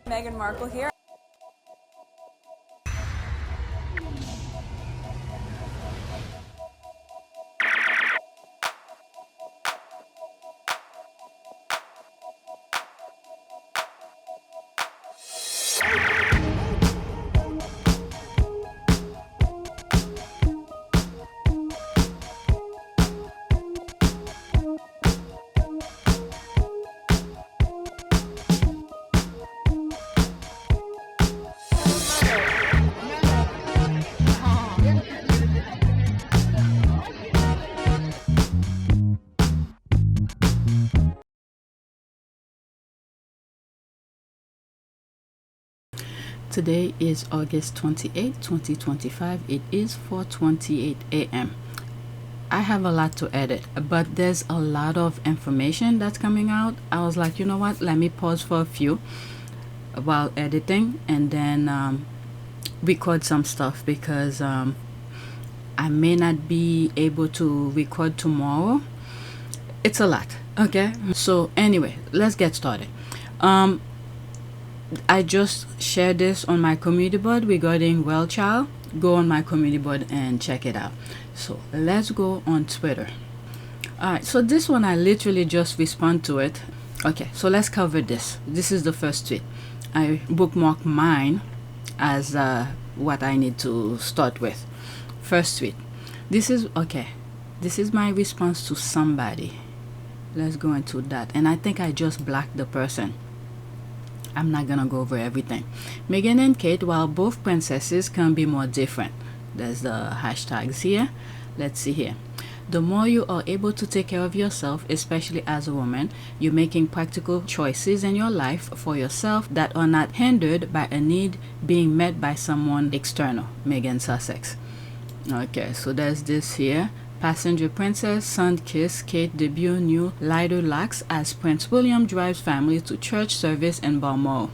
Meghan Markle here. Today is August 28, 2025. It is 4:28 a.m. I have a lot to edit, but there's a lot of information that's coming out. I was like, you know what? Let me pause for a few while editing and then record some stuff because I may not be able to record tomorrow. It's a lot. Okay. So anyway, let's get started. I just shared this on my community board regarding Well Child. Go on my community board and check it out. So let's go on Twitter. Alright, so this one I literally just respond to it. Okay, so let's cover this. This is the first tweet. I bookmark mine as what I need to start with. First tweet. This is my response to somebody. Let's go into that. And I think I just blocked the person. I'm not gonna go over everything. Meghan and Kate, while both princesses, can be more different. There's the hashtags here. Let's see here. The more you are able to take care of yourself, especially as a woman, you're making practical choices in your life for yourself that are not hindered by a need being met by someone external. Meghan Sussex. Okay, so there's this here. Passenger Princess, Sun Kiss, Kate debut new lighter locks as Prince William drives family to church service in Balmoral.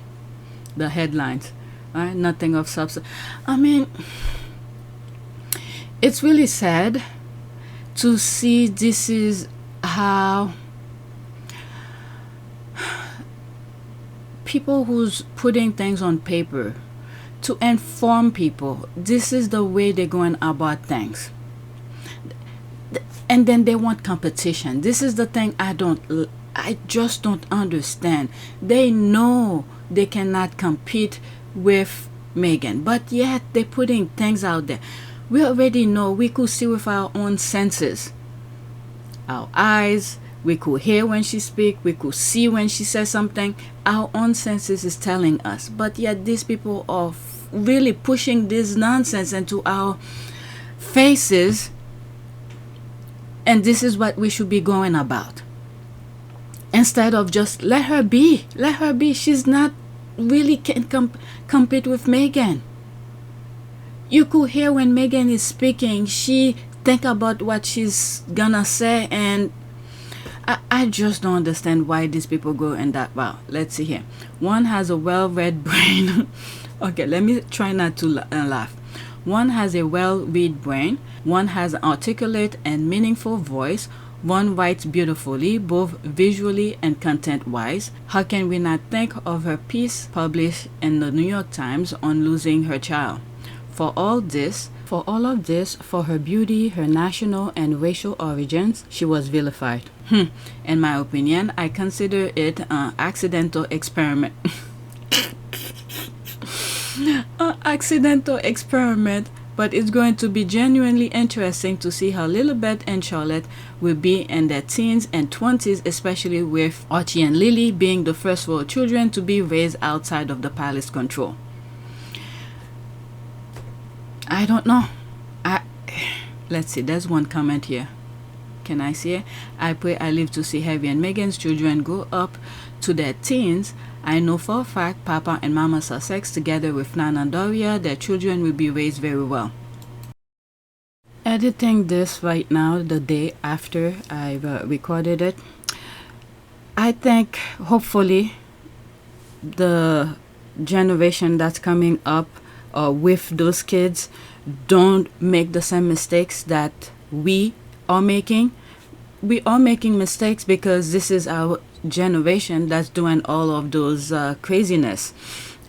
The headlines, right? Nothing of substance. I mean, it's really sad to see this is how people who's putting things on paper to inform people, this is the way they're going about things. And then they want competition. This is the thing I just don't understand. They know they cannot compete with Meghan, but yet they're putting things out there. We already know, we could see with our own senses. Our eyes, we could hear when she speaks, we could see when she says something. Our own senses is telling us. But yet these people are really pushing this nonsense into our faces. And this is what we should be going about. Instead of just let her be. Let her be. She's not really can compete with Meghan. You could hear when Meghan is speaking, she think about what she's gonna say, and I just don't understand why these people go in that route. Let's see here. One has a well-read brain. Okay, let me try not to laugh. One has a well-read brain. One has an articulate and meaningful voice. One writes beautifully, both visually and content-wise. How can we not think of her piece published in the New York Times on losing her child? For all of this, for her beauty, her national and racial origins, she was vilified. In my opinion, I consider it an accidental experiment. But it's going to be genuinely interesting to see how Lilibet and Charlotte will be in their teens and 20s, especially with Archie and Lily being the first 4 children to be raised outside of the palace control. I don't know. Let's see, there's one comment here. Can I see it? I pray I live to see Harry and Meghan's children grow up to their teens. I know for a fact Papa and Mama Sussex, together with Nana and Doria, their children will be raised very well. Editing this right now, the day after I recorded it. I think hopefully the generation that's coming up with those kids don't make the same mistakes that we are making. we are making mistakes because this is our generation that's doing all of those craziness,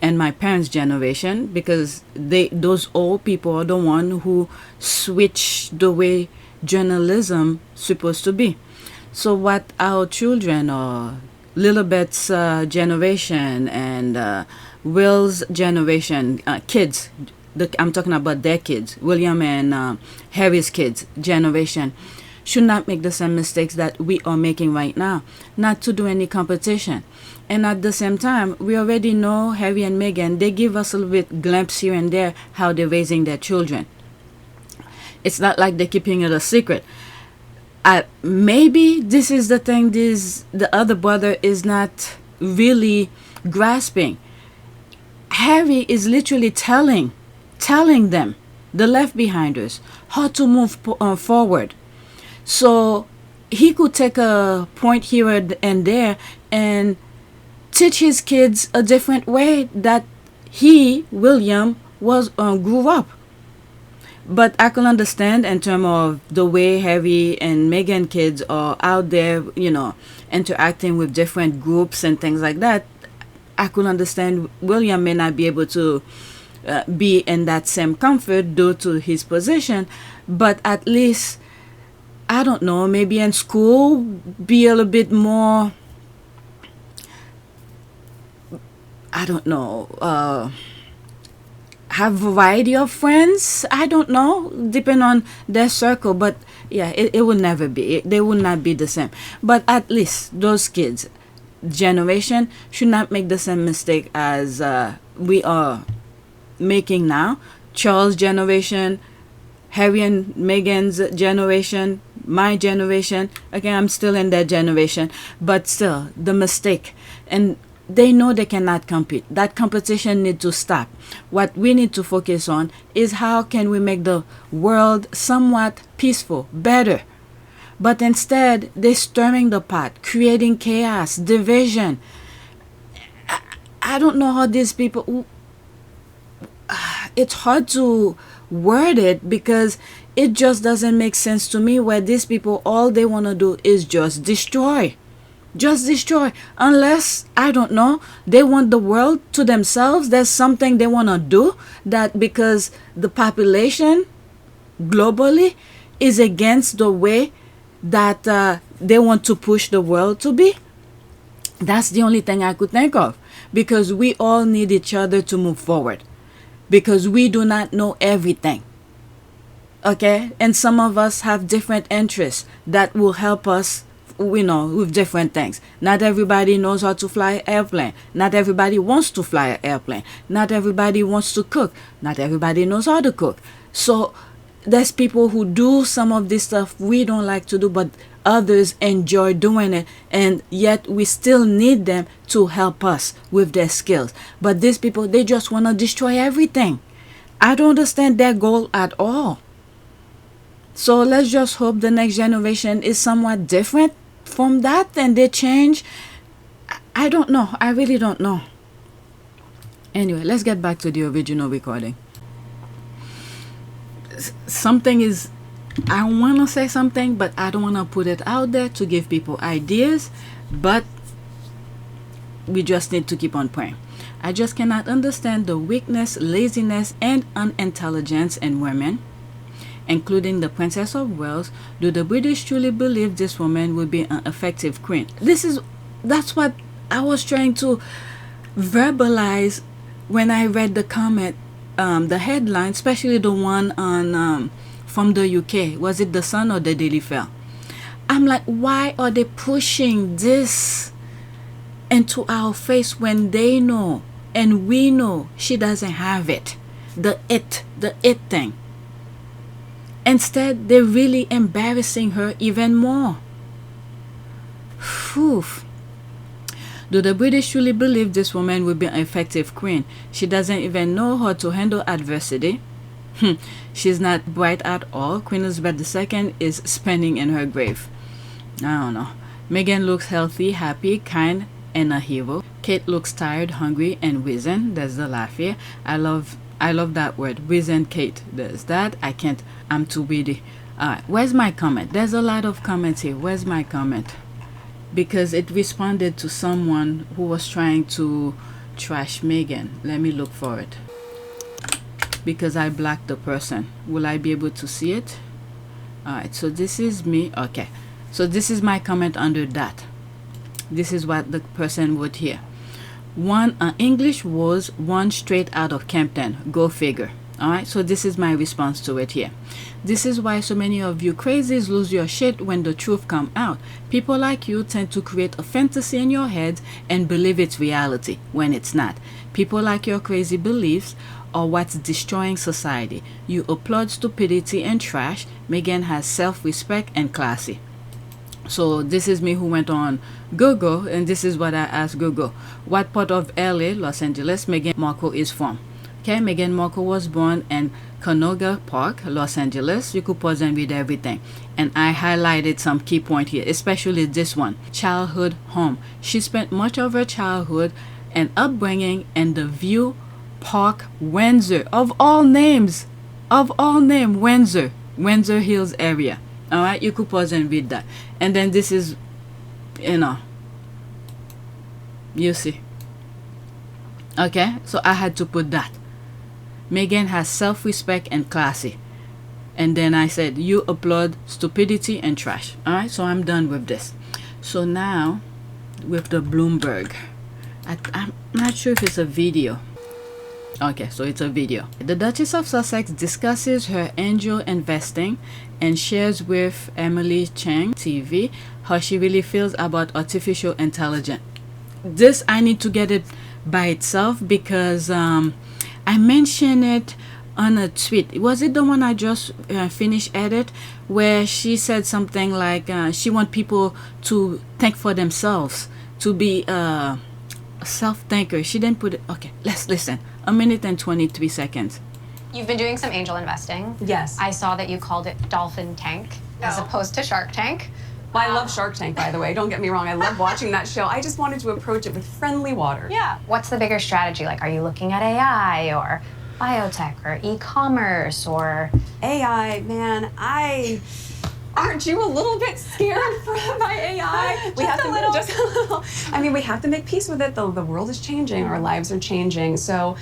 and my parents' generation, because those old people are the one who switch the way journalism supposed to be. So what our children or Lilibet's generation and Will's generation, kids, I'm talking about their kids, William and Harry's kids generation, should not make the same mistakes that we are making right now, not to do any competition. And at the same time, we already know Harry and Meghan, they give us a little bit glimpse here and there how they're raising their children. It's not like they're keeping it a secret. Maybe this is the thing the other brother is not really grasping. Harry is literally telling them, the left behinders, how to move forward. So he could take a point here and there and teach his kids a different way that he, William, grew up. But I can understand in terms of the way Harry and Meghan kids are out there, interacting with different groups and things like that. I could understand William may not be able to be in that same comfort due to his position, but at least, I don't know, maybe in school be a little bit more, I don't know, have variety of friends. I don't know, depending on their circle. But yeah, it will never be. They will not be the same. But at least those kids generation should not make the same mistake as we are making now. Charles' generation, Harry and Meghan's generation, my generation. Again, I'm still in that generation, but still the mistake. And they know they cannot compete. That competition needs to stop. What we need to focus on is how can we make the world somewhat peaceful, better. But instead, they're stirring the pot, creating chaos, division. I don't know how these people... It's hard to word it because it just doesn't make sense to me, where these people, all they want to do is just destroy. Just destroy. Unless, I don't know, they want the world to themselves. There's something they want to do that because the population globally is against the way that they want to push the world to be. That's the only thing I could think of, because we all need each other to move forward, because we do not know everything. Okay? And some of us have different interests that will help us, with different things. Not everybody knows how to fly an airplane. Not everybody wants to fly an airplane. Not everybody wants to cook. Not everybody knows how to cook. So there's people who do some of this stuff we don't like to do, but others enjoy doing it, and yet we still need them to help us with their skills. But these people, they just want to destroy everything. I don't understand their goal at all. So let's just hope the next generation is somewhat different from that and they change. I don't know. I really don't know. Anyway, let's get back to the original recording. I want to say something, but I don't want to put it out there to give people ideas, but we just need to keep on praying. I just cannot understand the weakness, laziness, and unintelligence in women, including the Princess of Wales. Do the British truly believe this woman will be an effective queen? That's what I was trying to verbalize when I read the comment, the headline, especially the one on from the UK. Was it the Sun or the Daily Mail? I'm like, why are they pushing this into our face when they know and we know she doesn't have it? The it thing. Instead, they're really embarrassing her even more. Whew. Do the British truly believe this woman will be an effective queen? She doesn't even know how to handle adversity. She's not bright at all. Queen Elizabeth II is spinning in her grave. I don't know. Meghan looks healthy, happy, kind, and a hero. Kate looks tired, hungry, and wizened. There's the laugh here. I love that word, wizened. Kate. There's that. I'm too witty. All right, where's my comment? There's a lot of comments here. Where's my comment? Because it responded to someone who was trying to trash Meghan. Let me look for it. Because I blocked the person. Will I be able to see it? All right, so this is me. Okay, so this is my comment under that. This is what the person wrote here. One English was one straight out of Campton. Go figure. All right, so this is my response to it here. This is why so many of you crazies lose your shit when the truth come out. People like you tend to create a fantasy in your head and believe it's reality when it's not. People like your crazy beliefs are what's destroying society. You applaud stupidity and trash. Meghan has self-respect and classy. So this is me who went on Google, and this is what I asked Google. What part of LA, Los Angeles, Meghan Markle is from? Okay, Meghan Markle was born in Canoga Park, Los Angeles. You could pause and read everything. And I highlighted some key point here, especially this one. Childhood home. She spent much of her childhood and upbringing in the View Park, Windsor. Of all names, Windsor Hills area. All right, you could pause and read that. And then this is, you see. Okay, so I had to put that. Meghan has self-respect and classy. And then I said, you applaud stupidity and trash. All right, so I'm done with this. So now, with the Bloomberg. I'm not sure if it's a video. Okay, so it's a video. The Duchess of Sussex discusses her angel investing and shares with Emily Chang TV how she really feels about artificial intelligence. This, I need to get it by itself because I mentioned it on a tweet. Was it the one I just finished edit where she said something like she wants people to think for themselves, to be a self-thinker. She didn't put it. Okay, let's listen. 1 minute and 23 seconds. You've been doing some angel investing. Yes. I saw that you called it Dolphin Tank as opposed to Shark Tank. Well, I love Shark Tank, by the way. Don't get me wrong. I love watching that show. I just wanted to approach it with friendly water. Yeah. What's the bigger strategy? Like, are you looking at AI or biotech or e-commerce or... AI, man, aren't you a little bit scared by AI? We have to just a little. I mean, we have to make peace with it, though. The world is changing. Our lives are changing. So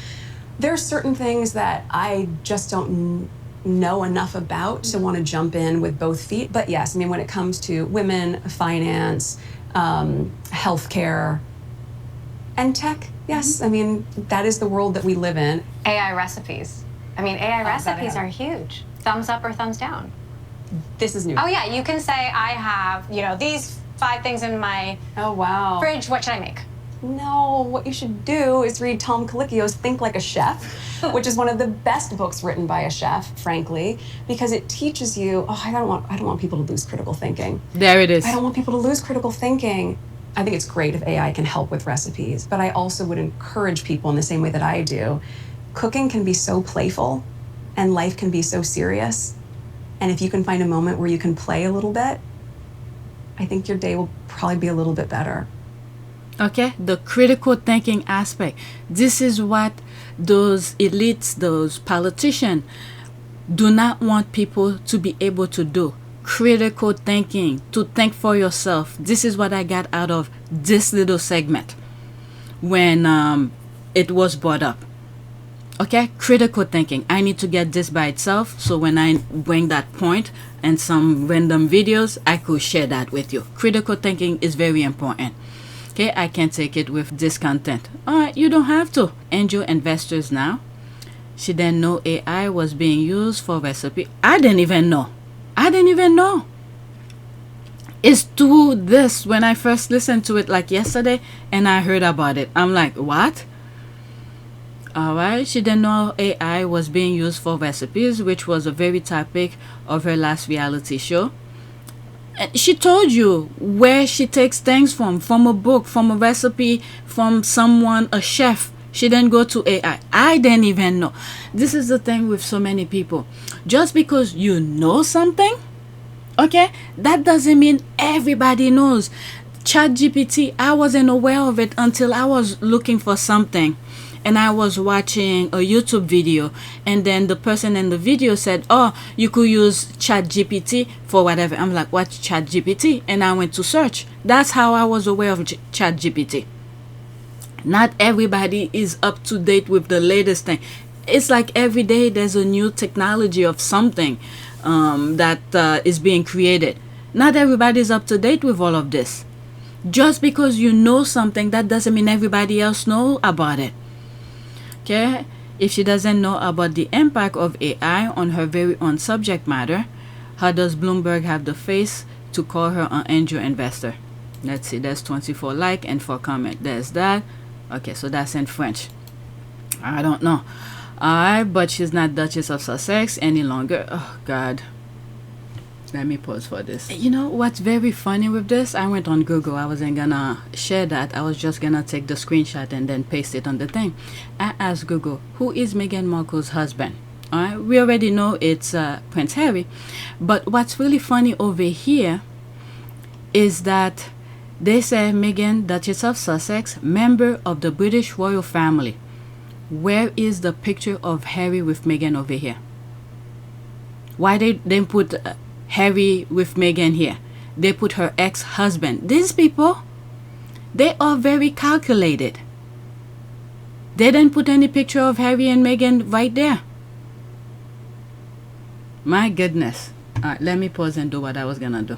there are certain things that I just don't know enough about to want to jump in with both feet. But yes, I mean, when it comes to women, finance, healthcare, and tech, yes. I mean, that is the world that we live in. AI recipes. I mean, AI recipes are huge. Thumbs up or thumbs down? This is new. Oh yeah, you can say I have, these 5 things in my fridge. What should I make? No, what you should do is read Tom Colicchio's Think Like a Chef, which is one of the best books written by a chef, frankly, because it teaches you, I don't want people to lose critical thinking. There it is. I don't want people to lose critical thinking. I think it's great if AI can help with recipes, but I also would encourage people in the same way that I do. Cooking can be so playful and life can be so serious. And if you can find a moment where you can play a little bit, I think your day will probably be a little bit better. Okay, the critical thinking aspect. This is what those elites, those politicians do not want people to be able to do. Critical thinking, to think for yourself. This is what I got out of this little segment when it was brought up. Okay, critical thinking. I need to get this by itself, so when I bring that point and some random videos, I could share that with you. Critical thinking is very important. Okay, I can take it with this content. Alright, you don't have to. Angel investors now. She didn't know AI was being used for recipe. I didn't even know. It's through this when I first listened to it like yesterday and I heard about it. I'm like, what? Alright, she didn't know AI was being used for recipes, which was a very topic of her last reality show. And she told you where she takes things from a book, from a recipe, from someone, a chef. She didn't go to AI. I didn't even know. This is the thing with so many people. Just because you know something, okay, that doesn't mean everybody knows. ChatGPT, I wasn't aware of it until I was looking for something. and I was watching a YouTube video, and then the person in the video said, oh, you could use ChatGPT for whatever. I'm like, what's ChatGPT? And I went to search. That's how I was aware of ChatGPT. Not everybody is up to date with the latest thing. It's like every day there's a new technology of something that is being created. Not everybody is up to date with all of this. Just because you know something, that doesn't mean everybody else know about it. Okay? If she doesn't know about the impact of AI on her very own subject matter, how does Bloomberg have the face to call her an angel investor? Let's see, there's 24 like and 4 comment. There's that. Okay, so that's in French. I don't know. Alright, but she's not Duchess of Sussex any longer. Oh, God. Let me pause for this. You know what's very funny with this? I went on Google. I wasn't gonna share that. I was just gonna take the screenshot and then paste it on the thing. I asked Google, who is Meghan Markle's husband? Alright, we already know it's Prince Harry. But what's really funny over here is that they say Meghan, Duchess of Sussex, member of the British royal family. Where is the picture of Harry with Meghan over here? Why they didn't put Harry with Meghan here? They put her ex-husband. These people, they are very calculated. They didn't put any picture of Harry and Meghan right there. My goodness. Alright, let me pause and do what I was gonna do.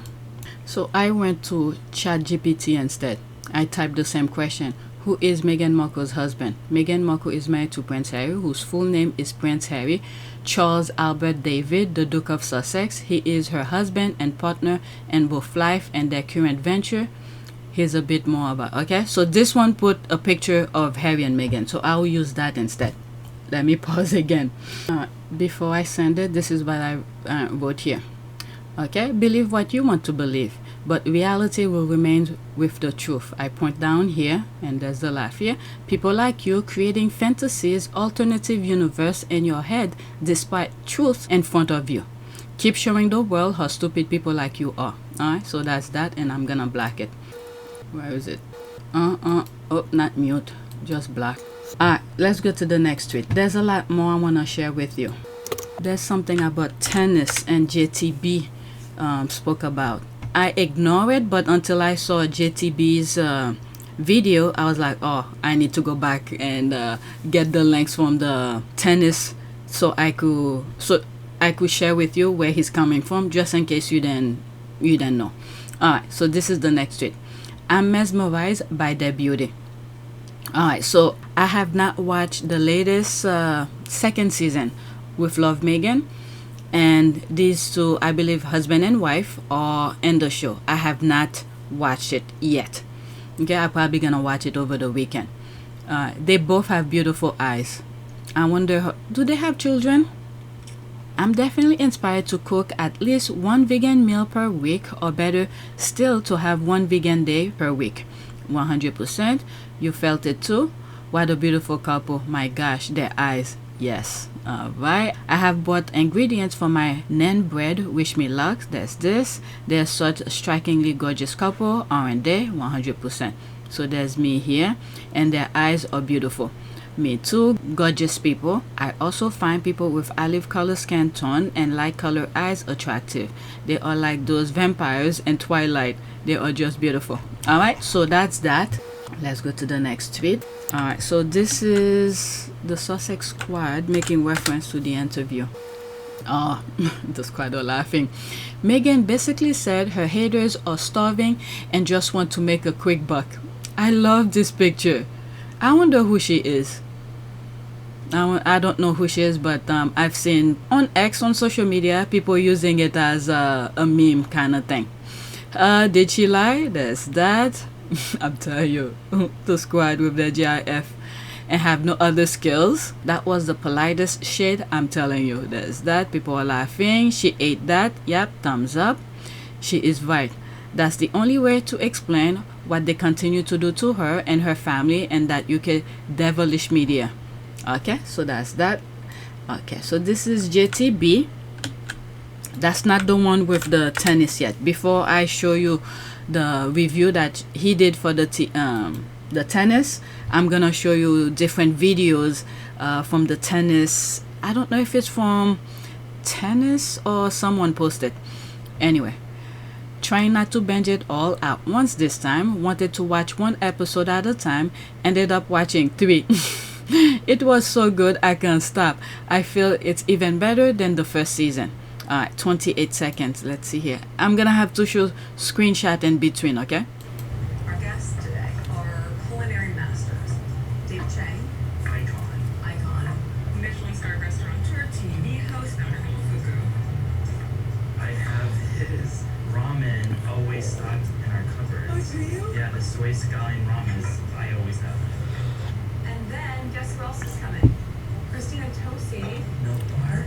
So I went to ChatGPT instead. I typed the same question. Who is Meghan Markle's husband? Meghan Markle is married to Prince Harry, whose full name is Prince Harry Charles Albert David, the Duke of Sussex. He is her husband and partner in both life and their current venture. Here's a bit more about, okay? So this one put a picture of Harry and Meghan, so I'll use that instead. Let me pause again. Before I send it, this is what I wrote here. Okay, believe what you want to believe, but reality will remain with the truth. I point down here, and there's the laugh here. People like you creating fantasies, alternative universe in your head, despite truth in front of you. Keep showing the world how stupid people like you are. Alright, so that's that, and I'm gonna black it. Where is it? Oh, not mute, just black. Alright, let's go to the next tweet. There's a lot more I wanna share with you. There's something about tennis and JTB spoke about. I ignore it, but until I saw JTB's video, I was like, oh, I need to go back and get the links from the tennis so I could share with you where he's coming from, just in case you didn't know. Alright, so this is the next tweet. I'm mesmerized by their beauty. Alright, so I have not watched the latest second season with Love Meghan, and these two, I believe husband and wife, are in the show. I have not watched it yet. Okay, I'm probably gonna watch it over the weekend. They both have beautiful eyes. I wonder, do they have children? I'm definitely inspired to cook at least one vegan meal per week, or better still, to have one vegan day per week. 100%. You felt it too? What a beautiful couple. My gosh, their eyes. Yes. Alright, I have bought ingredients for my naan bread. Wish me luck. There's this. They're such a strikingly gorgeous couple, aren't they? 100%. So there's me here, and their eyes are beautiful. Me too, gorgeous people. I also find people with olive color skin tone and light color eyes attractive. They are like those vampires in Twilight. They are just beautiful. Alright, so that's that. Let's go to the next tweet. Alright, so this is the Sussex squad making reference to the interview. Oh, the squad are laughing. Meghan basically said her haters are starving and just want to make a quick buck. I love this picture. I wonder who she is. I don't know who she is, but I've seen on X, on social media, people using it as a meme kind of thing. Did she lie? There's that. I'm telling you, the squad with their GIF and have no other skills. That was the politest shade, I'm telling you. There's that. People are laughing. She ate that. Yep, thumbs up. She is right. That's the only way to explain what they continue to do to her and her family and that UK devilish media. Okay, so that's that. Okay, so this is JTB. That's not the one with the tennis yet. Before I show you the review that he did for the the tennis. I'm gonna show you different videos from the tennis. I don't know if it's from tennis or someone posted. Anyway, trying not to binge it all at once this time. Wanted to watch one episode at a time. Ended up watching 3. It was so good I can't stop. I feel it's even better than the first season. Alright, 28 seconds. Let's see here. I'm gonna have to show screenshot in between, okay? Our guests today are culinary masters. Dave Chang, icon, Michelin-starred restaurateur, TV host, Fuku. I have his ramen always stocked in our cupboard. Oh, do you? Yeah, the soy scallion ramen is I always have. And then, guess who else is coming? Christina Tosi, No bar.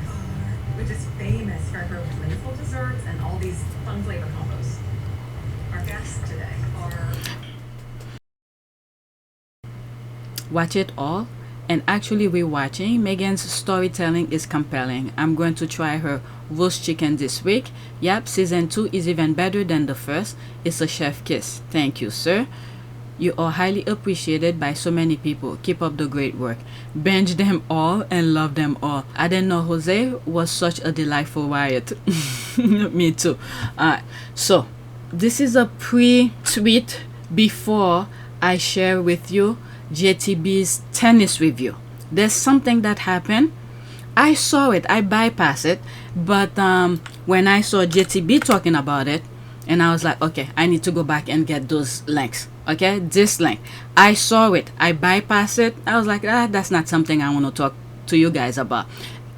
which is famous for her playful desserts and all these fun flavor combos. Our guests today are... Watch it all. And actually rewatching, Meghan's storytelling is compelling. I'm going to try her roast chicken this week. Yep, season 2 is even better than the first. It's a chef kiss. Thank you, sir. You are highly appreciated by so many people. Keep up the great work. Binge them all and love them all. I didn't know Jose was such a delightful riot. Me too. So this is a pre-tweet before I share with you JTB's tennis review. There's something that happened. I saw it. I bypassed it. But when I saw JTB talking about it, and I was like, okay, I need to go back and get those links. Okay, this link. I saw it. I bypassed it. I was like, that's not something I want to talk to you guys about.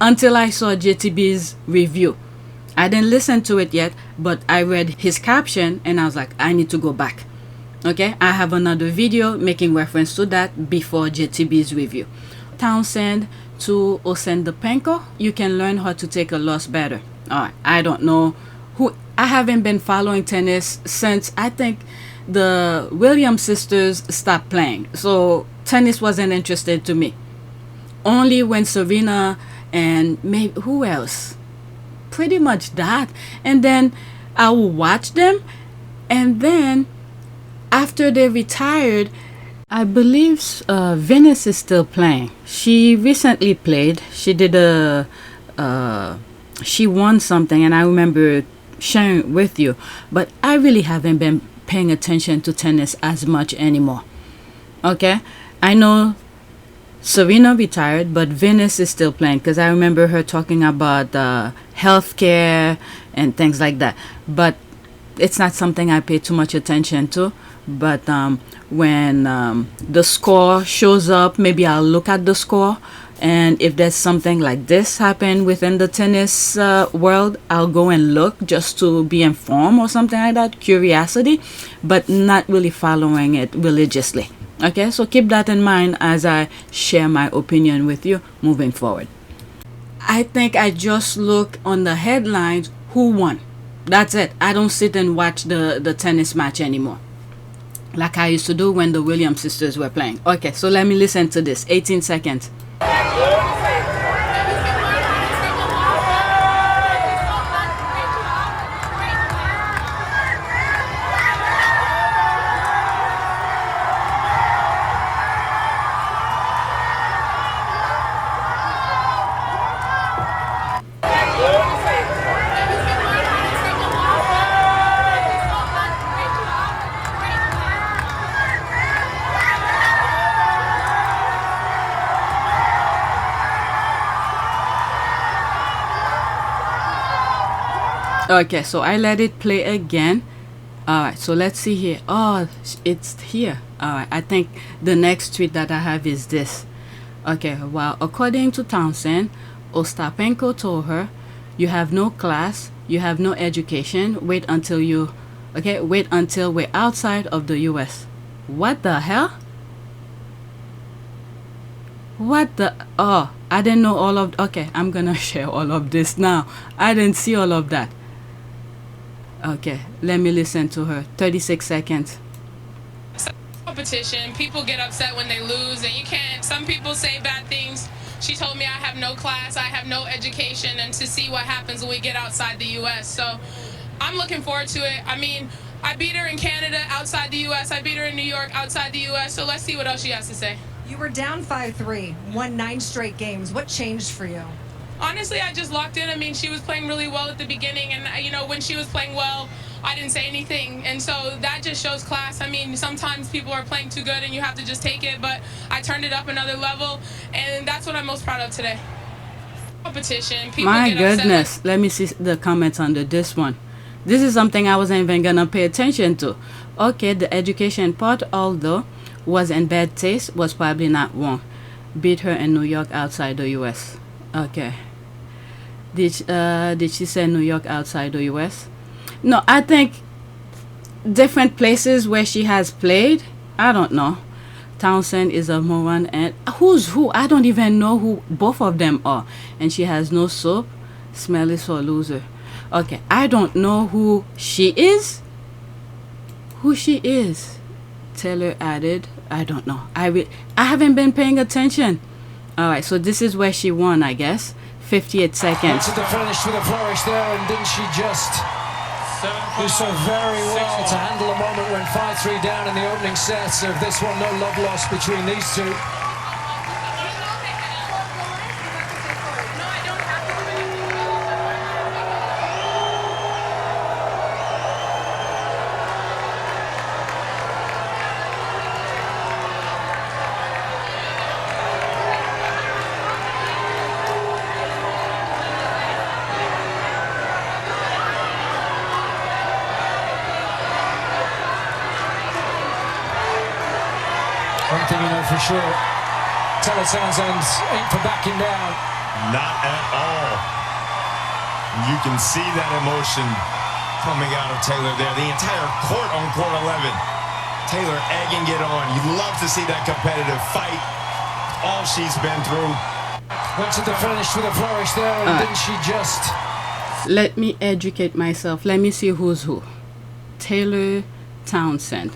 Until I saw JTB's review. I didn't listen to it yet, but I read his caption and I was like, I need to go back. Okay, I have another video making reference to that before JTB's review. Townsend to Ostapenko, you can learn how to take a loss better. Alright, I don't know who. I haven't been following tennis since I think the Williams sisters stopped playing. So tennis wasn't interested to me. Only when Serena and maybe who else? Pretty much that. And then I will watch them, and then after they retired, I believe Venus is still playing. She recently played. She did she won something, and I remember sharing it with you. But I really haven't been paying attention to tennis as much anymore. Okay? I know Serena retired, but Venus is still playing because I remember her talking about healthcare and things like that. But it's not something I pay too much attention to. But when the score shows up, maybe I'll look at the score, and if there's something like this happen within the tennis world, I'll go and look just to be informed or something like that, curiosity, but not really following it religiously. Okay, so keep that in mind as I share my opinion with you moving forward. I think I just look on the headlines who won. That's it. I don't sit and watch the tennis match anymore, like I used to do when the Williams sisters were playing. Okay, so let me listen to this. 18 seconds. Okay, so I let it play again. Alright, so let's see here. Oh, it's here. Alright, I think the next tweet that I have is this. Okay, well, according to Townsend, Ostapenko told her, you have no class, you have no education, wait until we're outside of the US. What the hell? What the? Oh, I didn't know all of. Okay, I'm gonna share all of this now. I didn't see all of that. Okay, let me listen to her. 36 seconds. Competition, people get upset when they lose, and you can't. Some people say bad things. She told me I have no class, I have no education, and to see what happens when we get outside the U.S. So I'm looking forward to it. I mean, I beat her in Canada, outside the U.S. I beat her in New York, outside the U.S. So let's see what else she has to say. You were down 5-3, won 9 straight games. What changed for you? Honestly, I just locked in. I mean, she was playing really well at the beginning, and you know, when she was playing well, I didn't say anything, and so that just shows class. I mean, sometimes people are playing too good, and you have to just take it. But I turned it up another level, and that's what I'm most proud of today. Competition. People My get upset. goodness, let me see the comments under this one. This is something I wasn't even gonna pay attention to. Okay, the education part, although was in bad taste, was probably not wrong. Beat her in New York, outside the U.S. Okay. Did she say New York, outside the U.S.? No, I think different places where she has played. I don't know. Townsend is a moron, and who's who? I don't even know who both of them are. And she has no soap. Smell is for loser. Okay, I don't know who she is. Who she is? Taylor added. I don't know. I haven't been paying attention. All right, so this is where she won, I guess. 58 seconds. To the finish with a flourish there, and didn't she just do so very well to handle a moment when 5-3 down in the opening sets of this one? No love lost between these two. One thing you know for sure, Taylor Townsend ain't for backing down. Not at all. You can see that emotion coming out of Taylor there. The entire court on court 11. Taylor egging it on. You'd love to see that competitive fight. All she's been through. Went to the finish with a flourish there, and didn't she just... Let me educate myself. Let me see who's who. Taylor Townsend.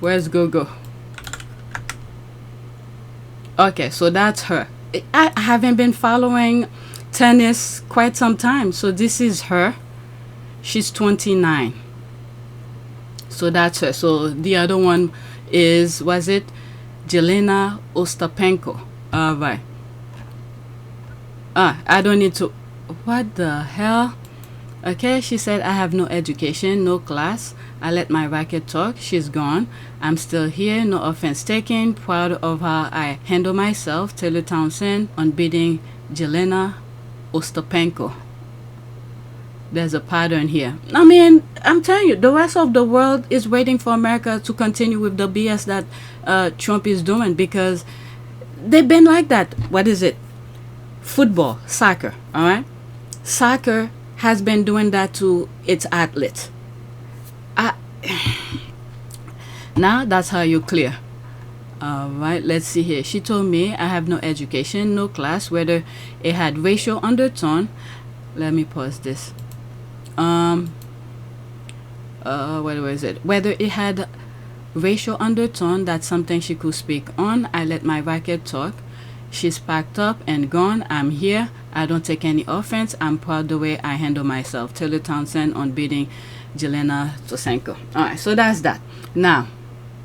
Where's Google? Okay, so that's her. I haven't been following tennis quite some time, so this is her. She's 29. So that's her. So the other one is, was it Jelena Ostapenko? All right. I don't need to. What the hell? Okay, she said, I have no education, no class. I let my racket talk. She's gone. I'm still here. No offense taken. Proud of how I handle myself. Taylor Townsend on beating Jelena Ostapenko. There's a pattern here. I mean, I'm telling you, the rest of the world is waiting for America to continue with the BS that Trump is doing, because they've been like that. What is it? Football, soccer, all right? Soccer has been doing that to its athletes. Now that's how you clear. All right, let's see here. She told me I have no education, no class, whether it had racial undertone. Let me pause this. Where was it? Whether it had racial undertone, that's something she could speak on. I let my racket talk. She's packed up and gone. I'm here. I don't take any offense. I'm proud the way I handle myself. Taylor Townsend on beating Jelena Ostapenko. Alright, so that's that. Now,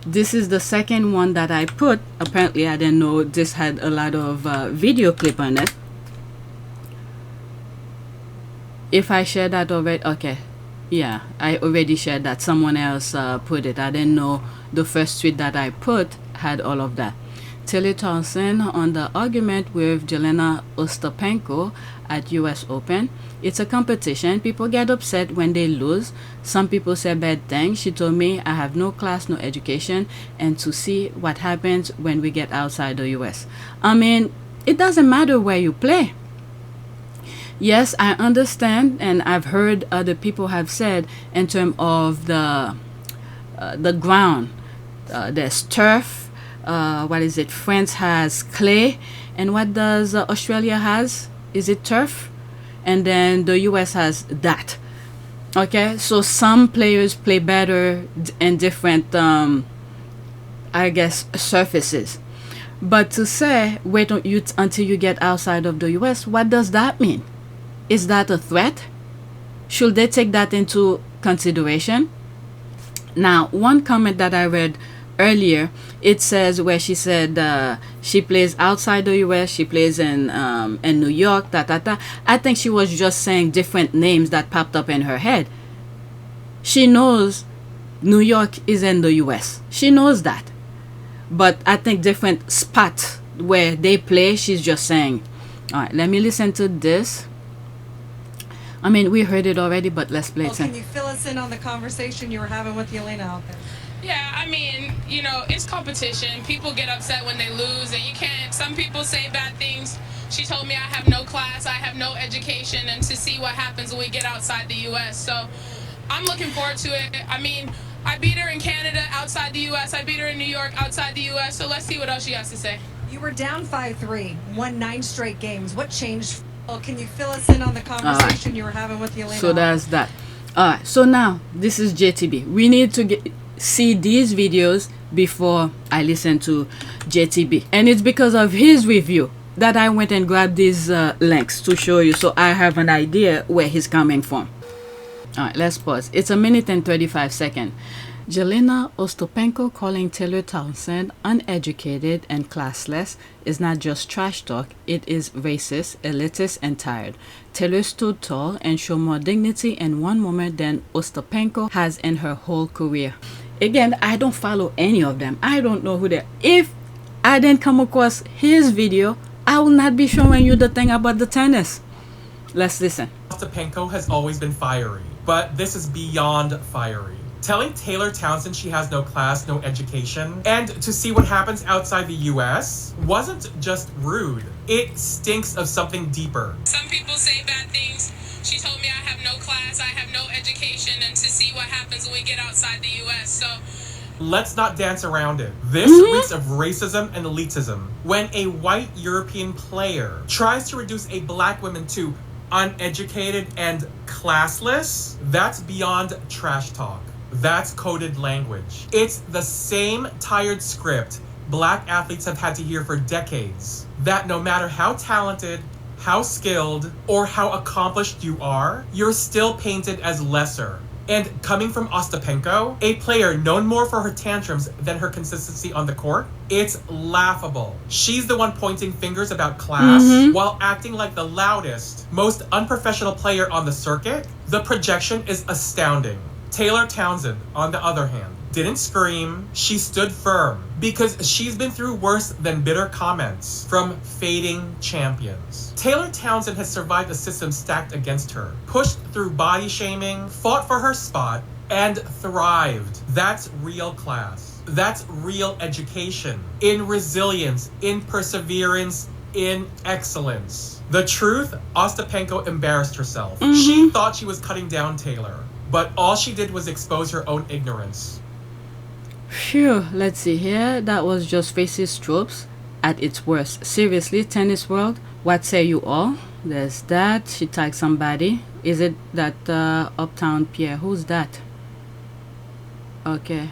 this is the second one that I put. Apparently, I didn't know this had a lot of video clip on it. If I shared that already, okay. Yeah, I already shared that. Someone else put it. I didn't know the first tweet that I put had all of that. Taylor Townsend on the argument with Jelena Ostapenko at US Open. It's a competition. People get upset when they lose. Some people say bad things. She told me I have no class, no education, and to see what happens when we get outside the US. I mean, it doesn't matter where you play. Yes, I understand, and I've heard other people have said in terms of the ground, there's turf. What is it? France has clay, and what does Australia has? Is it turf? And then the US has that. Okay, so some players play better in different, I guess, surfaces. But to say wait until you get outside of the US, what does that mean? Is that a threat? Should they take that into consideration. Now, one comment that I read earlier, it says where she said she plays outside the US, she plays in New York, I think she was just saying different names that popped up in her head. She knows New York is in the US. She knows that. But I think different spots where they play, she's just saying. All right, let me listen to this. I mean, we heard it already, but let's play it. Can you fill us in on the conversation you were having with Jelena out there? Yeah, I mean, you know, it's competition. People get upset when they lose, and you can't. Some people say bad things. She told me I have no class, I have no education, and to see what happens when we get outside the U.S. So I'm looking forward to it. I mean, I beat her in Canada outside the U.S. I beat her in New York outside the U.S. So let's see what else she has to say. You were down 5-3, won 9 straight games. What changed? Can you fill us in on the conversation you were having with Jelena? So that's that. All right. So now this is JTB. We need to see these videos before I listen to JTB, and it's because of his review that I went and grabbed these links to show you, so I have an idea where he's coming from. All right. Let's pause. It's 1 minute and 35 seconds. Jelena Ostapenko calling Taylor Townsend uneducated and classless is not just trash talk, it is racist, elitist, and tired. Taylor stood tall and showed more dignity in one moment than Ostapenko has in her whole career. Again, I don't follow any of them. I don't know who they are. If I didn't come across his video, I will not be showing you the thing about the tennis. Let's listen. Ostapenko has always been fiery, but this is beyond fiery. Telling Taylor Townsend she has no class, no education, and to see what happens outside the US wasn't just rude. It stinks of something deeper. Some people say bad things. She told me I have no class, I have no education, and to see what happens when we get outside the US. So let's not dance around it. This reeks of racism and elitism. When a white European player tries to reduce a black woman to uneducated and classless, that's beyond trash talk. That's coded language. It's the same tired script black athletes have had to hear for decades. That no matter how talented, how skilled, or how accomplished you are, you're still painted as lesser. And coming from Ostapenko, a player known more for her tantrums than her consistency on the court, it's laughable. She's the one pointing fingers about class while acting like the loudest, most unprofessional player on the circuit. The projection is astounding. Taylor Townsend, on the other hand, didn't scream. She stood firm because she's been through worse than bitter comments from fading champions. Taylor Townsend has survived a system stacked against her, pushed through body shaming, fought for her spot, and thrived. That's real class. That's real education. In resilience, in perseverance, in excellence. The truth, Ostapenko embarrassed herself. She thought she was cutting down Taylor, but all she did was expose her own ignorance. Phew, let's see here. That was just racist tropes at its worst. Seriously, tennis world, what say you all? There's that. She tagged somebody. Is it that Uptown Pierre? Who's that? Okay.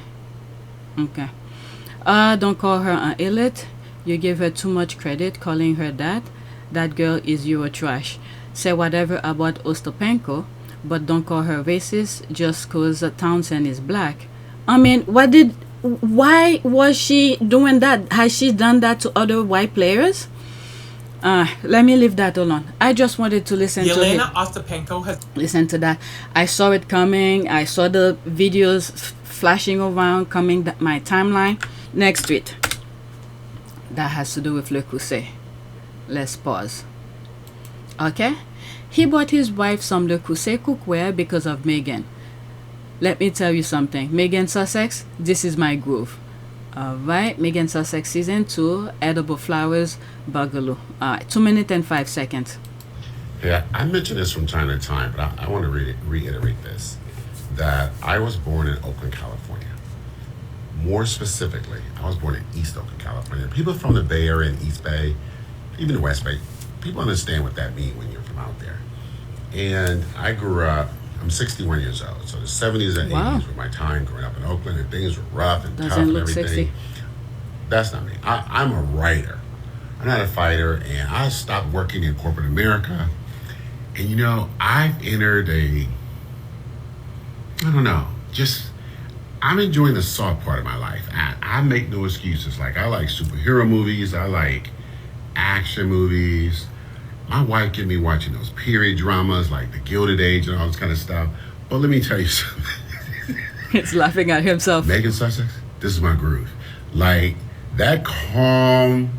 Don't call her an elite. You give her too much credit calling her that. That girl is Euro trash. Say whatever about Ostapenko, but don't call her racist just cause Townsend is black. I mean, why was she doing that? Has she done that to other white players? Let me leave that alone. I just wanted to listen to it. Jelena Ostapenko has... Listen to that. I saw it coming. I saw the videos flashing around, coming my timeline. Next tweet. That has to do with Le Creuset. Let's pause. Okay? He bought his wife some Le Creuset cookware because of Meghan. Let me tell you something. Meghan Sussex, this is my groove. Alright, Meghan Sussex season 2, edible flowers, boogaloo. Alright, 2 minutes and 5 seconds. Yeah, I mention this from time to time, but I want to reiterate this. That I was born in Oakland, California. More specifically, I was born in East Oakland, California. People from the Bay Area and East Bay, even the West Bay, people understand what that means when you're from out there. And I grew up, I'm 61 years old, so the 70s and 80s were my time growing up in Oakland, and things were rough and tough and everything. 60. That's not me. I'm a writer. I'm not a fighter, and I stopped working in corporate America. And you know, I've entered I don't know, just I'm enjoying the soft part of my life. I make no excuses. Like, I like superhero movies, I like action movies. My wife get me watching those period dramas like The Gilded Age and all this kind of stuff. But let me tell you something. He's laughing at himself. Meghan Sussex, this is my groove. Like, that calm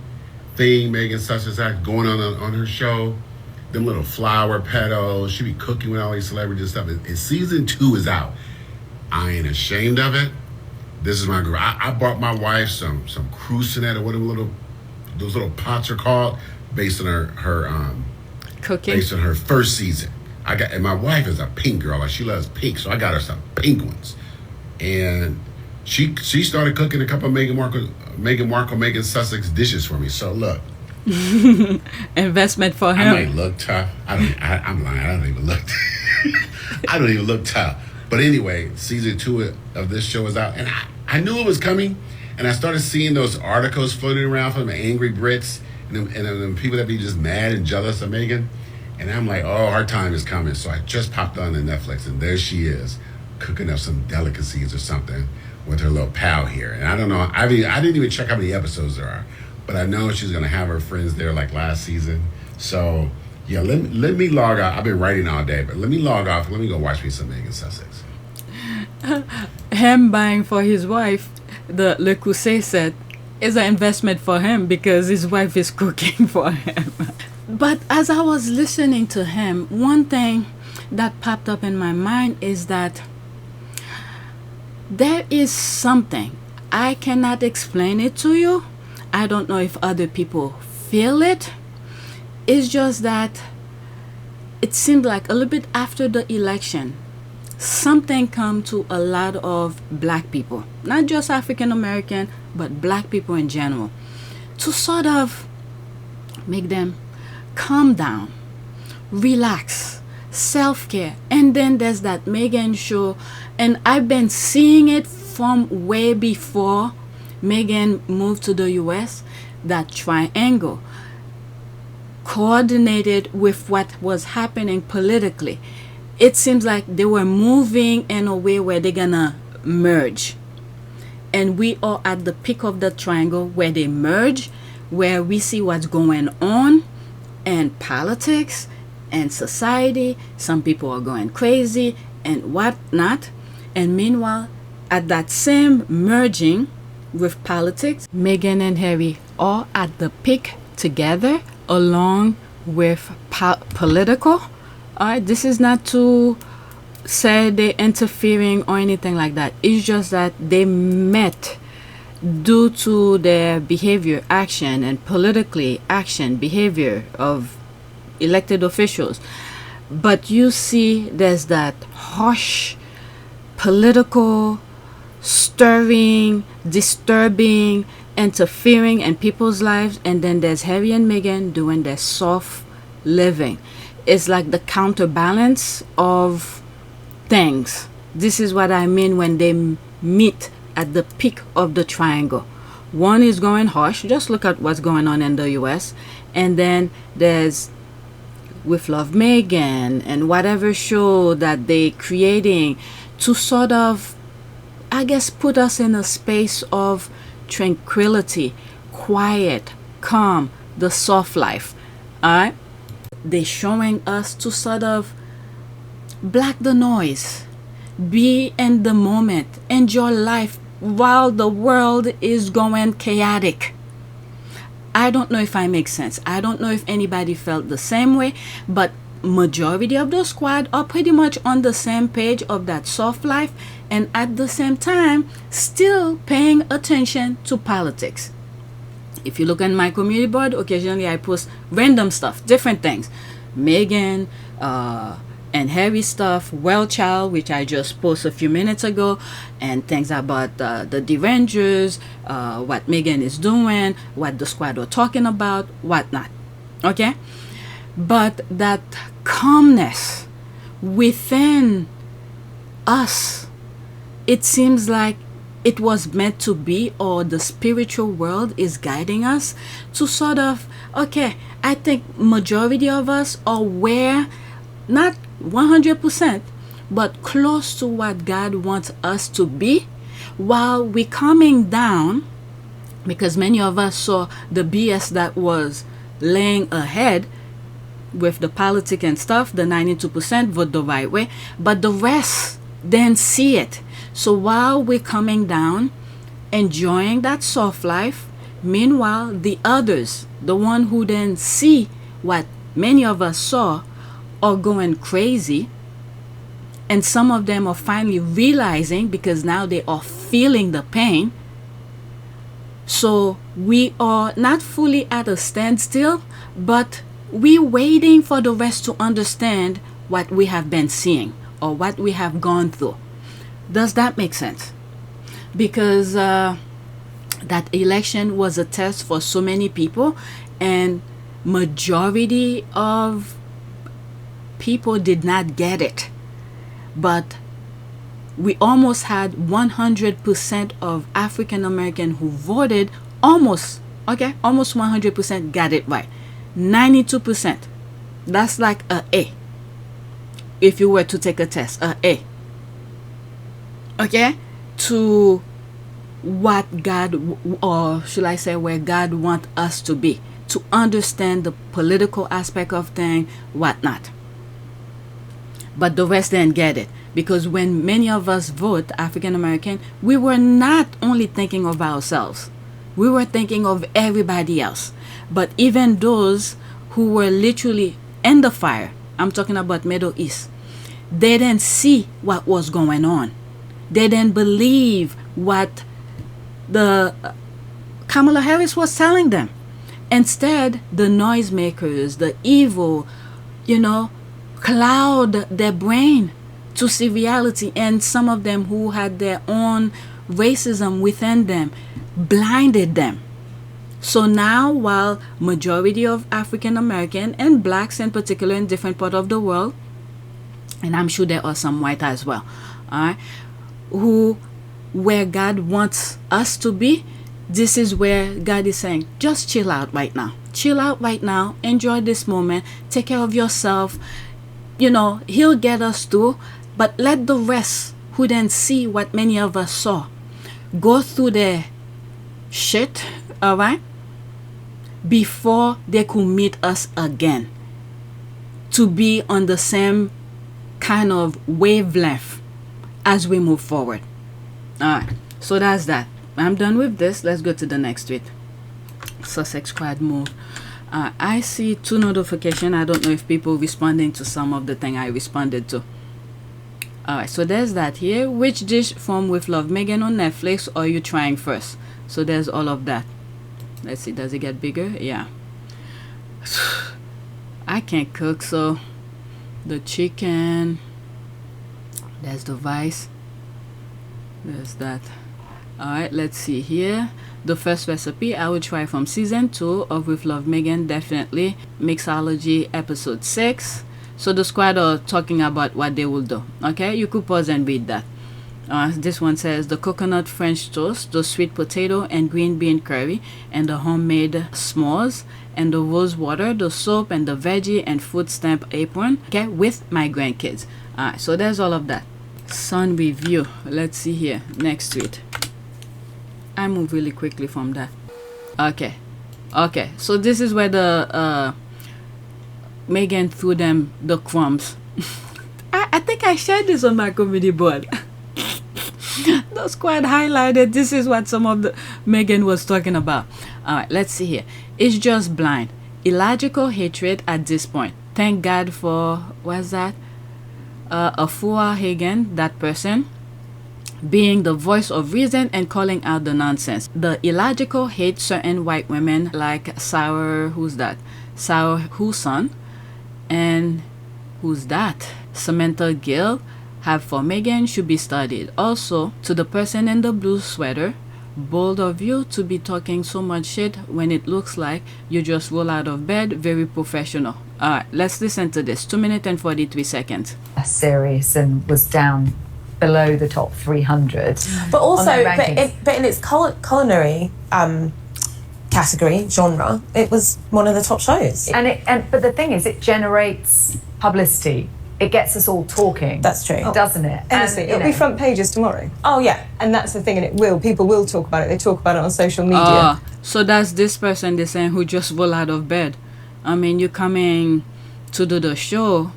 thing Meghan Sussex had going on her show, them little flower petals, she be cooking with all these celebrities and stuff. And season 2 is out. I ain't ashamed of it. This is my groove. I bought my wife some Creuset or whatever those little pots are called, based on her cooking. Based on her first season. And my wife is a pink girl. Like, she loves pink, so I got her some pink ones. And she started cooking a couple of Meghan Markle, Sussex dishes for me. So look, investment for him. I might look tough. I'm lying. I don't even look. I don't even look tough. But anyway, season 2 of this show is out, and I knew it was coming. And I started seeing those articles floating around from the angry Brits and them people that be just mad and jealous of Meghan. And I'm like, oh, our time is coming. So I just popped on to Netflix, and there she is, cooking up some delicacies or something with her little pal here. And I don't know, I didn't even check how many episodes there are, but I know she's going to have her friends there like last season. So, yeah, let me log off. I've been writing all day, but let me log off. Let me go watch me some Meghan Sussex. Him buying for his wife the Le Creuset set is an investment for him because his wife is cooking for him. But as I was listening to him, one thing that popped up in my mind is that there is something. I cannot explain it to you. I don't know if other people feel it. It's just that it seemed like a little bit after the election, something come to a lot of black people, not just African American, but black people in general, to sort of make them calm down, relax, self-care. And then there's that Meghan show, and I've been seeing it from way before Meghan moved to the US, that triangle coordinated with what was happening politically. It seems like they were moving in a way where they're gonna merge. And we are at the peak of the triangle where they merge, where we see what's going on in politics and society. Some people are going crazy and whatnot. And meanwhile, at that same merging with politics, Meghan and Harry are at the peak together, along with political. Alright, this is not to say they're interfering or anything like that. It's just that they met due to their behavior, action, and politically action, behavior of elected officials. But you see there's that harsh, political, stirring, disturbing, interfering in people's lives. And then there's Harry and Meghan doing their soft living. It's like the counterbalance of things. This is what I mean when they meet at the peak of the triangle. One is going harsh. Just look at what's going on in the US. And then there's With Love Meghan and whatever show that they're creating to sort of, I guess, put us in a space of tranquility, quiet, calm, the soft life. Alright? They're showing us to sort of block the noise, be in the moment, enjoy life while the world is going chaotic. I don't know if I make sense. I don't know if anybody felt the same way, but majority of the squad are pretty much on the same page of that soft life, and at the same time still paying attention to politics. If you look at my community board, occasionally I post random stuff, different things. Meghan and Harry stuff, Well Child, which I just posted a few minutes ago, and things about the Derangers, what Meghan is doing, what the squad are talking about, whatnot. Okay? But that calmness within us, it seems like it was meant to be, or the spiritual world is guiding us to sort of, okay, I think majority of us are where, not 100%, but close to what God wants us to be, while we're coming down, because many of us saw the BS that was laying ahead with the politics and stuff, the 92% vote the right way, but the rest didn't see it. So while we're coming down, enjoying that soft life, meanwhile, the others, the one who didn't see what many of us saw, are going crazy. And some of them are finally realizing, because now they are feeling the pain. So we are not fully at a standstill, but we're waiting for the rest to understand what we have been seeing or what we have gone through. Does that make sense? Because that election was a test for so many people, and majority of people did not get it. But we almost had 100% of African American who voted, almost 100% got it right. 92%. That's like a A. If you were to take a test, a A. Okay? To what God, or should I say where God wants us to be, to understand the political aspect of things, whatnot. But the rest didn't get it, because when many of us vote African American, we were not only thinking of ourselves, we were thinking of everybody else. But even those who were literally in the fire, I'm talking about Middle East, they didn't see what was going on. They didn't believe what the Kamala Harris was telling them. Instead, the noisemakers, the evil, cloud their brain to see reality, and some of them who had their own racism within them blinded them. So now, while majority of African American and blacks in particular in different parts of the world, and I'm sure there are some white as well, where God wants us to be, this is where God is saying, just chill out right now. Chill out right now. Enjoy this moment. Take care of yourself. He'll get us through. But let the rest who didn't see what many of us saw go through their shit, all right, before they could meet us again, to be on the same kind of wavelength as we move forward. All right, so that's that. I'm done with this. Let's go to the next tweet. Sussex squad move. I see 2 notifications. I don't know if people responding to some of the thing I responded to. Alright, so there's that here. Which dish from With Love Meghan on Netflix are you trying first? So there's all of that. Let's see, does it get bigger? Yeah. I can't cook, so the chicken, there's the rice, there's that. Alright, let's see here. The first recipe I will try from season 2 of With Love Meghan, definitely Mixology episode 6. So the squad are talking about what they will do. Okay, you could pause and read that. This one says the coconut French toast, the sweet potato and green bean curry, and the homemade s'mores, and the rose water, the soap, and the veggie and food stamp apron. Okay, with my grandkids. Alright, so there's all of that. Sun review. Let's see here. Next tweet. I move really quickly from that. Okay, so this is where the Meghan threw them the crumbs. I think I shared this on my community board. The squad highlighted. This is what some of the Meghan was talking about. Alright, let's see here. It's just blind, illogical hatred at this point. Thank God for, what's that? Afua Hagen, that person, being the voice of reason and calling out the nonsense. The illogical hate certain white women like Sarah, who's that? Sarah Huson, and who's that? Samantha Gill have for Meghan should be studied. Also, to the person in the blue sweater, bold of you to be talking so much shit when it looks like you just roll out of bed. Very professional. Alright, let's listen to this. 2 minutes and 43 seconds. Serious and was down below the top 300. But also, but in its culinary category, genre, it was one of the top shows. But the thing is, it generates publicity. it gets us all talking. That's true. Doesn't it? Honestly, it'll be front pages tomorrow. Oh, yeah. And that's the thing, and people will talk about it. They talk about it on social media. So that's this person they're saying who just rolled out of bed. I mean, you're coming to do the show.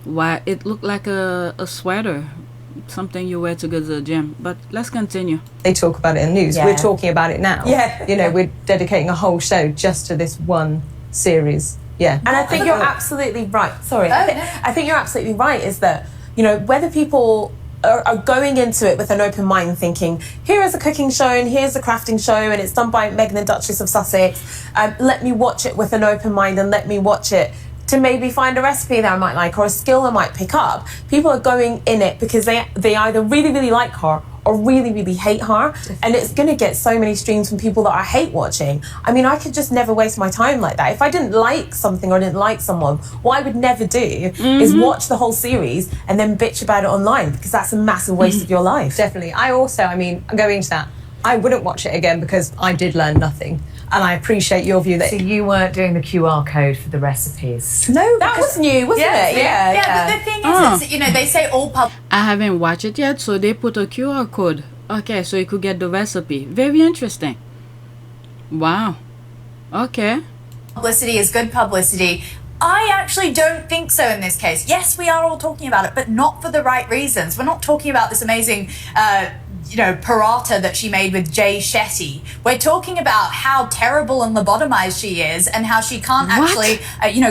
Why, it looked like a sweater, something you wear to go to the gym. But let's continue. They talk about it in the news. Yeah. We're talking about it now. Yeah. You know, we're dedicating a whole show just to this one series. Yeah. And I think you're absolutely right. Sorry. I think you're absolutely right, is that, you know, whether people are going into it with an open mind thinking, here is a cooking show and here's a crafting show and it's done by Meghan and Duchess of Sussex, let me watch it with an open mind and let me watch it to maybe find a recipe that I might like or a skill I might pick up. People are going in it because they either really, really like her or really, really hate her. And it's going to get so many streams from people that I hate watching. I mean, I could just never waste my time like that. If I didn't like something or didn't like someone, what I would never do is watch the whole series and then bitch about it online, because that's a massive waste of your life. Definitely. I mean, going into that, I wouldn't watch it again because I did learn nothing. And I appreciate your view that... So you weren't doing the QR code for the recipes? No, that was new, wasn't it? Yeah, but the thing is, you know, they say all I haven't watched it yet, so they put a QR code. Okay, so you could get the recipe. Very interesting. Wow. Okay. publicity is good publicity. I actually don't think so in this case. Yes, we are all talking about it, but not for the right reasons. We're not talking about this amazing paratha that she made with Jay Shetty. We're talking about how terrible and lobotomized she is and how she can't actually,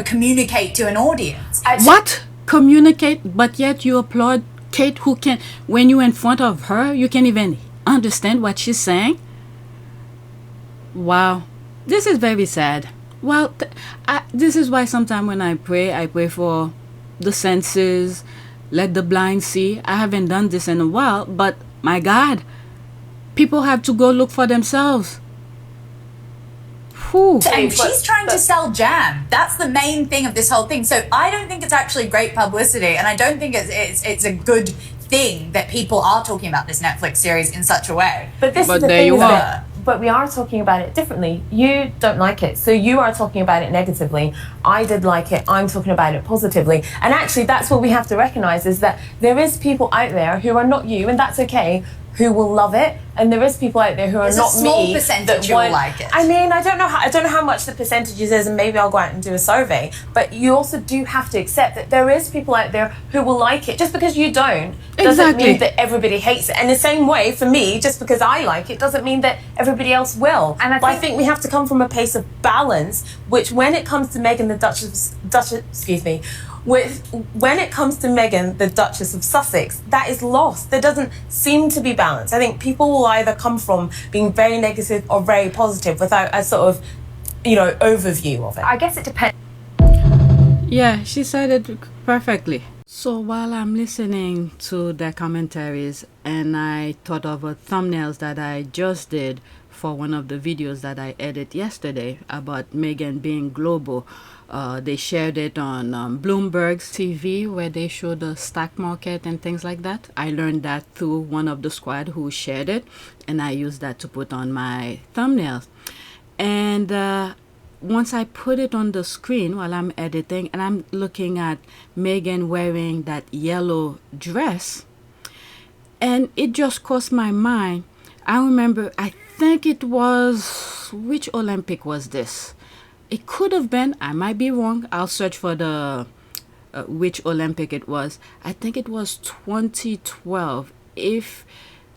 communicate to an audience. What? Communicate, but yet you applaud Kate, who can, when you're in front of her, you can't even understand what she's saying? Wow. This is very sad. Well, this is why sometimes when I pray for the senses, let the blind see. I haven't done this in a while, but my God, people have to go look for themselves. Whew. And she's trying to sell jam. That's the main thing of this whole thing. So I don't think it's actually great publicity, and I don't think it's a good thing that people are talking about this Netflix series in such a way. But this is the thing, but we are talking about it differently. You don't like it, so you are talking about it negatively. I did like it. I'm talking about it positively. And actually, that's what we have to recognize, is that there is people out there who are not you, and that's okay, who will love it, and there is people out there who are There's not a small me percentage who will like it. I mean, I don't know how much the percentages is, and maybe I'll go out and do a survey. But you also do have to accept that there is people out there who will like it. Just because you don't doesn't mean that everybody hates it. And the same way for me, just because I like it doesn't mean that everybody else will. And I think we have to come from a place of balance, which when it comes to Meghan the Duchess, when it comes to Meghan, the Duchess of Sussex, that is lost. There doesn't seem to be balance. I think people will either come from being very negative or very positive without a sort of, overview of it. I guess it depends. Yeah, she said it perfectly. So while I'm listening to their commentaries, and I thought of thumbnails that I just did for one of the videos that I edited yesterday about Meghan being global. They shared it on Bloomberg's TV, where they showed the stock market and things like that. I learned that through one of the squad who shared it, and I used that to put on my thumbnails. And once I put it on the screen while I'm editing, and I'm looking at Meghan wearing that yellow dress, and it just crossed my mind. I remember, I think it was, which Olympic was this? It could have been, I might be wrong, I'll search for the which Olympic it was. I think it was 2012. If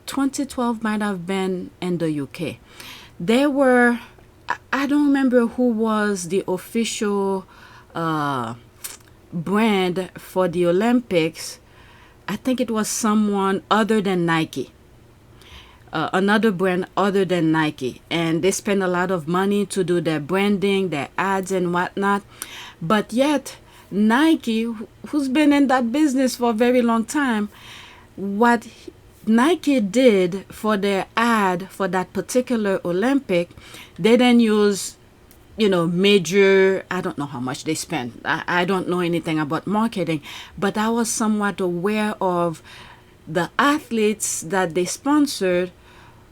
2012 might have been in the UK. There were, I don't remember who was the official brand for the Olympics. I think it was someone other than Nike. Another brand other than Nike, and they spend a lot of money to do their branding, their ads and whatnot, but yet Nike, who's been in that business for a very long time, what Nike did for their ad for that particular Olympic, they then use major, I don't know how much they spent, I don't know anything about marketing, but I was somewhat aware of the athletes that they sponsored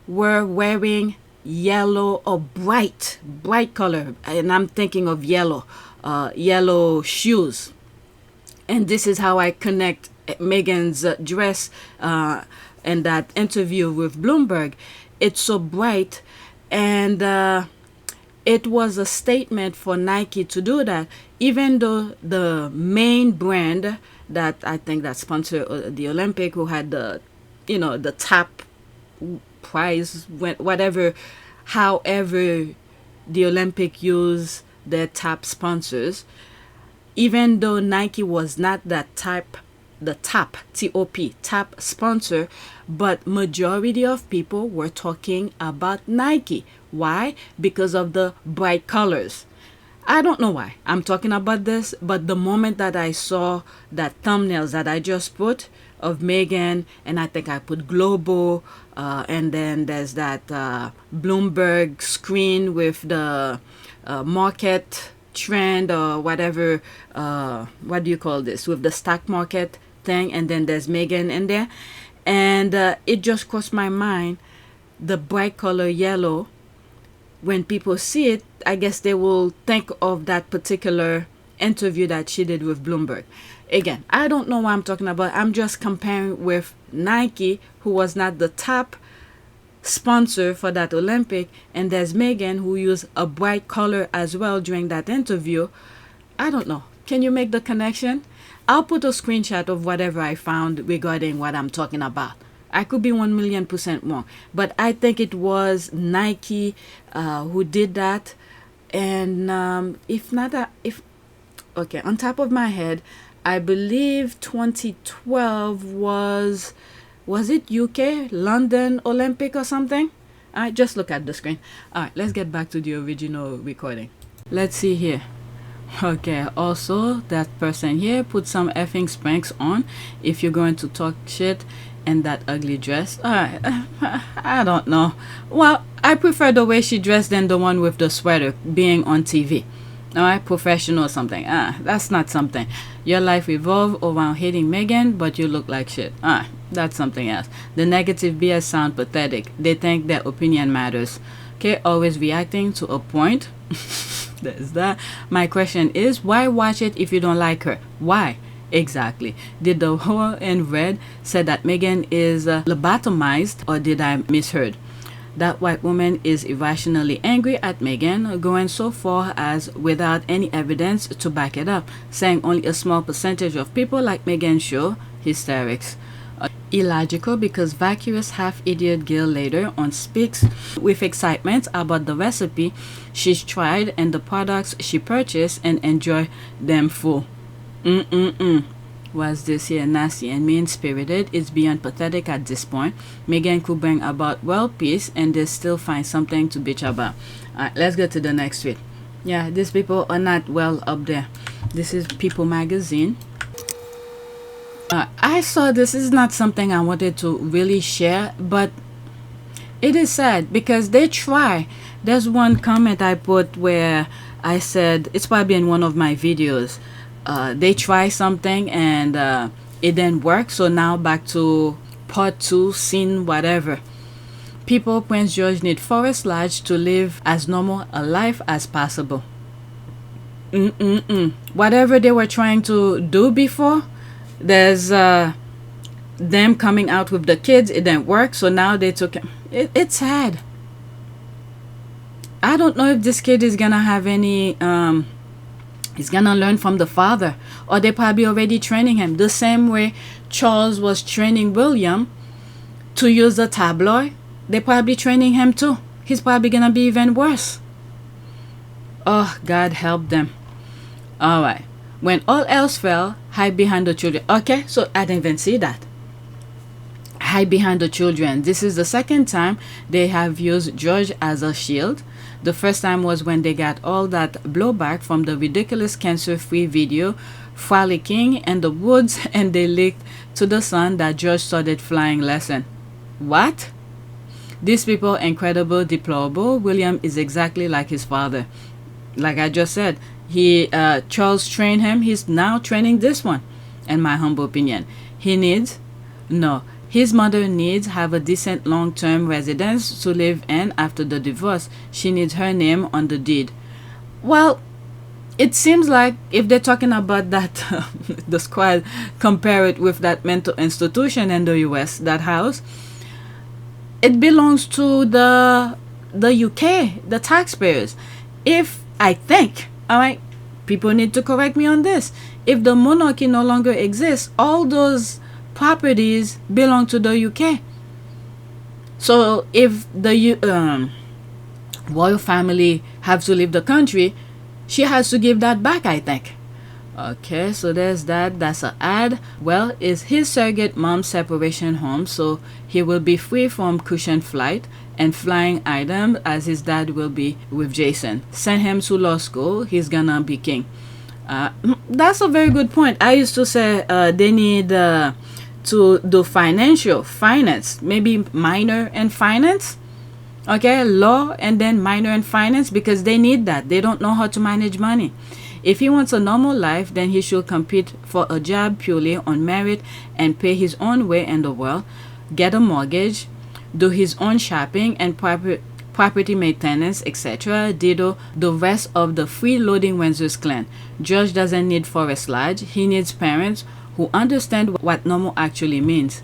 were wearing yellow or bright color, and I'm thinking of yellow shoes. And this is how I connect Meghan's dress and that interview with Bloomberg. It's so bright, and it was a statement for Nike to do that, even though the main brand that I think that sponsored the Olympic, who had the, you know, the top prize, whatever, however the Olympic use their top sponsors, even though Nike was not that the top, T-O-P, top sponsor, but majority of people were talking about Nike. Why? Because of the bright colors. I don't know why I'm talking about this, but the moment that I saw that thumbnails that I just put of Meghan, and I think I put global, and then there's that Bloomberg screen with the market trend or whatever, what do you call this, with the stock market thing, and then there's Meghan in there, and it just crossed my mind, the bright color yellow. When people see it, I guess they will think of that particular interview that she did with Bloomberg. Again, I don't know what I'm talking about. I'm just comparing with Nike, who was not the top sponsor for that Olympic, and there's Meghan, who used a bright color as well during that interview. I don't know. Can you make the connection? I'll put a screenshot of whatever I found regarding what I'm talking about. I could be 1,000,000% wrong, but I think it was Nike who did that. And if not, okay, on top of my head, I believe 2012 was it UK, London Olympic or something? All right, just look at the screen. All right, let's get back to the original recording. Let's see here. Okay, also that person here put some effing Spanx on if you're going to talk shit in that ugly dress. Alright, I don't know. Well, I prefer the way she dressed than the one with the sweater being on TV. Alright, professional or something. That's not something. Your life revolves around hating Meghan, but you look like shit. That's something else. The negative BS sound pathetic. They think their opinion matters. Okay, always reacting to a point. There's that. My question is, why watch it if you don't like her? Why? Exactly. Did the whore in red say that Meghan is lobotomized, or did I misheard? That white woman is irrationally angry at Meghan, going so far as, without any evidence to back it up, saying only a small percentage of people like Meghan show hysterics. Illogical, because vacuous half-idiot girl later on speaks with excitement about the recipe she's tried and the products she purchased and enjoy them full. Was this here nasty and mean-spirited? It's beyond pathetic at this point. Meghan could bring about world peace and they still find something to bitch about. Alright, let's go to the next tweet. Yeah, these people are not well up there. This is People magazine. I saw this is not something I wanted to really share, but it is sad because they try. There's one comment I put where I said, it's probably in one of my videos, they try something and it didn't work, so now back to part 2, scene whatever. People, Prince George need Forest Lodge to live as normal a life as possible. Whatever they were trying to do before, there's them coming out with the kids, it didn't work, so now they took it. It's sad. I don't know if this kid is gonna have any he's gonna learn from the father, or they probably already training him the same way Charles was training William to use the tabloid. They're probably training him too. He's probably gonna be even worse. Oh, God help them. All right. When all else fell, hide behind the children. Okay, so I didn't even see that. Hide behind the children. This is the second time they have used George as a shield. The first time was when they got all that blowback from the ridiculous cancer-free video frolicking in the woods, and they leaked to the Sun that George started flying lesson. What? These people incredible, deplorable. William is exactly like his father. Like I just said, Charles trained him. He's now training this one. In my humble opinion, his mother needs have a decent long-term residence to live in after the divorce. She needs her name on the deed. Well, it seems like if they're talking about that, the squad, compare it with that mental institution in the US, that house, it belongs to the UK, the taxpayers. If I think, all right, people need to correct me on this. If the monarchy no longer exists, all those properties belong to the UK. So if the royal family have to leave the country, she has to give that back, I think. Okay, so there's that. That's an ad. Well, it's his surrogate mom's separation home, so he will be free from cushion flight and flying item, as his dad will be with Jason. Send him to law school. He's gonna be king. That's a very good point. I used to say they need to do finance, maybe minor in finance. Okay, law and then minor in finance, because they need that. They don't know how to manage money. If he wants a normal life, then he should compete for a job purely on merit and pay his own way in the world, get a mortgage, do his own shopping and property maintenance, etc. Ditto the rest of the freeloading Windsor's clan. George doesn't need Forest Lodge. He needs parents who understand what normal actually means.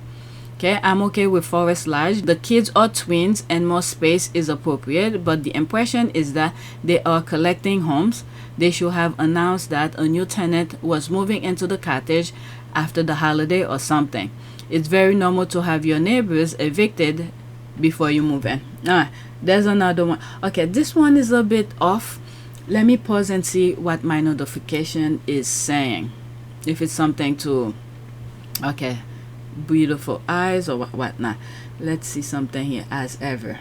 Okay, I'm okay with Forest Lodge. The kids are twins and more space is appropriate, but the impression is that they are collecting homes. They should have announced that a new tenant was moving into the cottage after the holiday or something. It's very normal to have your neighbors evicted before you move in. Alright, there's another one. Okay, this one is a bit off. Let me pause and see what my notification is saying. If it's something to... Okay. Beautiful eyes or whatnot. Let's see something here as ever.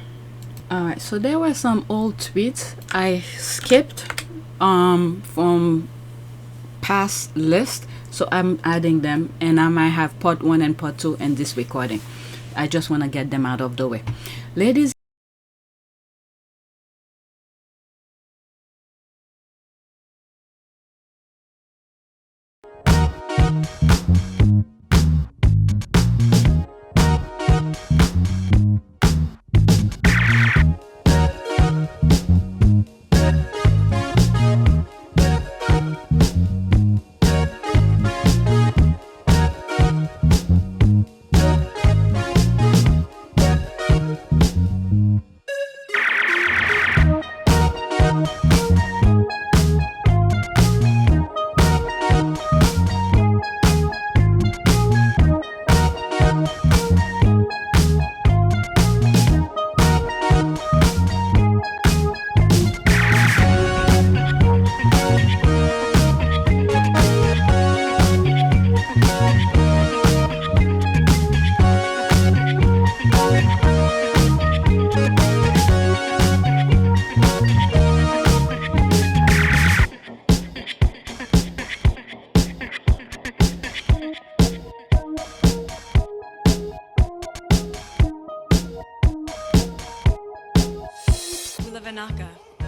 Alright, so there were some old tweets I skipped from past list, so I'm adding them, and I might have part 1 and part 2 in this recording. I just want to get them out of the way. Ladies,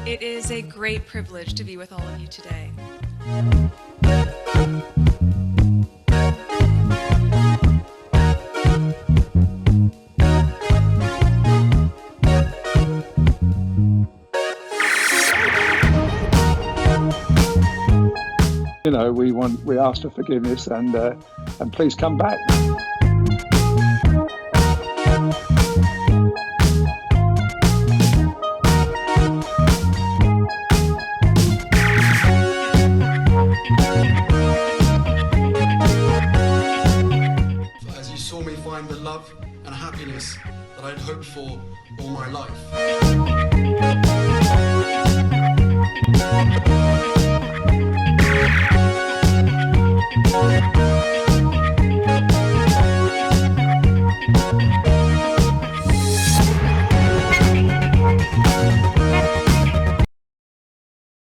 It is a great privilege to be with all of you today. You know, we ask for forgiveness and please come back.